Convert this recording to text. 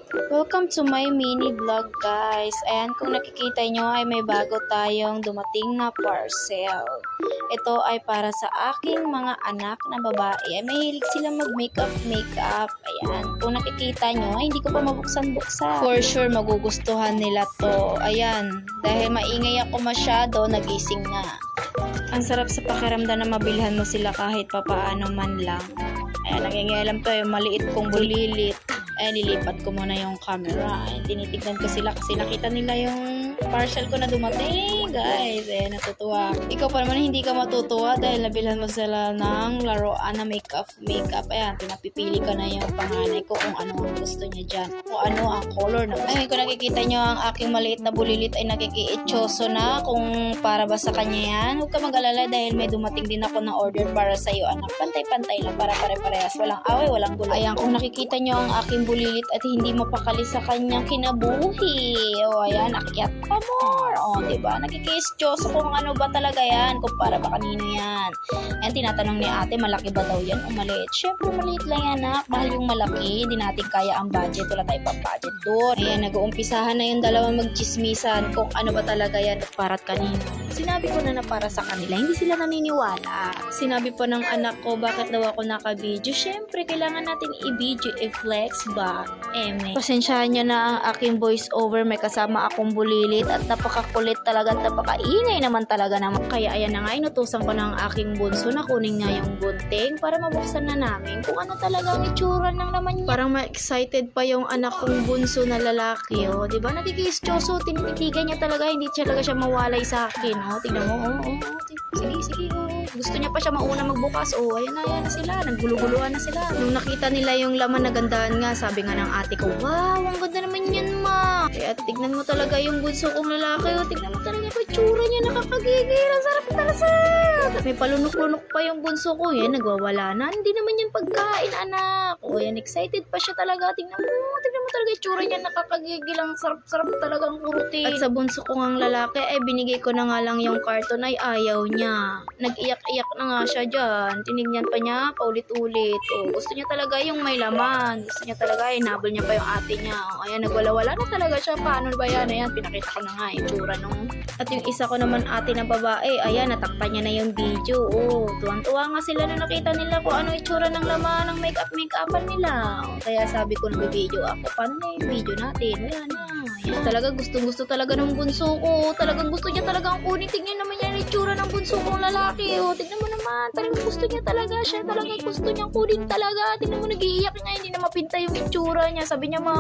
Welcome to my mini vlog guys. Ayan, kung nakikita nyo ay may bago tayong dumating na parcel. Ito ay para sa aking mga anak na babae. Ay mahilig silang mag-makeup. Ayan, kung nakikita nyo ay hindi ko pa mabuksan-buksan. For sure magugustuhan nila to. Ayan, dahil maingay ako masyado, nagising na. Ang sarap sa pakiramdam na mabilhan mo sila kahit papaano man lang. Ayan, nangyayalam to yung maliit kong bulilit. Ay, nilipat ko muna yung camera. Ay, tinitignan ko sila kasi nakita nila yung parcel ko na dumating, guys. Eh, natutuwa. Ikaw pa naman hindi ka matutuwa dahil nabilhan mo sila ng laruan na makeup. Ayan, pinapipili ko na yung panganay ko kung ano ang gusto niya dyan. Kung ano ang color na gusto. Ay, kung nakikita nyo ang aking maliit na bulilit ay nakikiitsoso na kung para ba sa kanya yan. Huwag ka mag-alala dahil may dumating din ako na order para sa'yo, anak. Pantay-pantay lang para pare-parehas. Walang away, walang gulo. Ayan, kung nakikita nyo ang aking bulilit at hindi mapakali sa kanyang kinabuhi. O, ayan, akyat pa more. O, diba? Nakikis-Diyos kung ano ba talaga yan. Kung para ba kanino yan. Ayan, tinatanong ni ate, malaki ba daw yan o maliit? Syempre, maliit lang yan, anak. Mahal yung malaki. Hindi natin kaya ang budget. Wala tayo pang budget doon. Ayan, nag-uumpisahan na yung dalawang magchismisan kung ano ba talaga yan at para at kanino. Sinabi ko na para sa kanila. Hindi sila naniniwala. Sinabi pa ng anak ko, bakit daw ako naka-video? Syempre, kailangan natin i-video, i-flex ba? Pasensyahan nyo na ang aking voice over. May kasama akong bulilit at napakakulit talaga at napakaingay naman talaga naman. Kaya ayan na nga, inutusan ko ng aking bunso na kunin nga yung gunting para mabuksan na namin kung ano talaga ang itsura ng laman niya. Parang ma-excited pa yung anak kong bunso na lalaki. O, diba? Nagkikis-Diyos. Tinitigan niya talaga. Hindi talaga siya mawalay sa akin. O, tignan mo. Sige. Gusto niya pa siya mauna magbukas. O, ayan na sila. Nagguluguluhan na sila. Nung nakita nila yung laman, nagandahan nga. Sabi nga ng ate ko, wow, ang ganda naman yan, ma. Kaya tignan mo talaga yung bunso kong lalaki. O, tignan mo talaga yung tsura niya. Nakakagigil. Ang sarap talaga. May palunok-lunok pa yung bunso ko. Yan, nagwawala na. Hindi naman yan pagkain, anak. O, yan, excited pa siya talaga. Tignan mo talaga yung tsura niya. Nakakagigil. Ang sarap talaga ang kurutin. At sa bunso ko ng lalaki, ay binigay ko na nga lang yung karton ay ayaw niya. Nag-iyak-iyak na nga siya dyan. Tinignan pa niya paulit-ulit. O, gusto niya talaga yung may laman. Gusto niya talaga, hinabol niya pa yung ate niya. O, ayan, nagwala-wala na talaga siya. Paano ba yan? Ayan, pinakita ko na nga yung tsura nung. At yung isa ko naman ate na babae, ayan, natakpan niya na yung video. O, tuwang-tuwa nga sila na nakita nila kung ano yung tsura ng laman ng make-upan nila. O, kaya sabi ko nag-video ako. Paano na yung video natin? Wala na. Ayan, talaga gusto talaga ng bunso ko. Talagang gusto niya talaga ang kunin. Tingnan naman yan yung tsura ng bunso kong lalaki. O, tignan mo naman. Talagang gusto niya talaga. Siya talaga gusto niyang kunin talaga. Tignan mo, nag-iiyak niya. Hindi na mapinta yung itsura niya. Sabi niya, mama,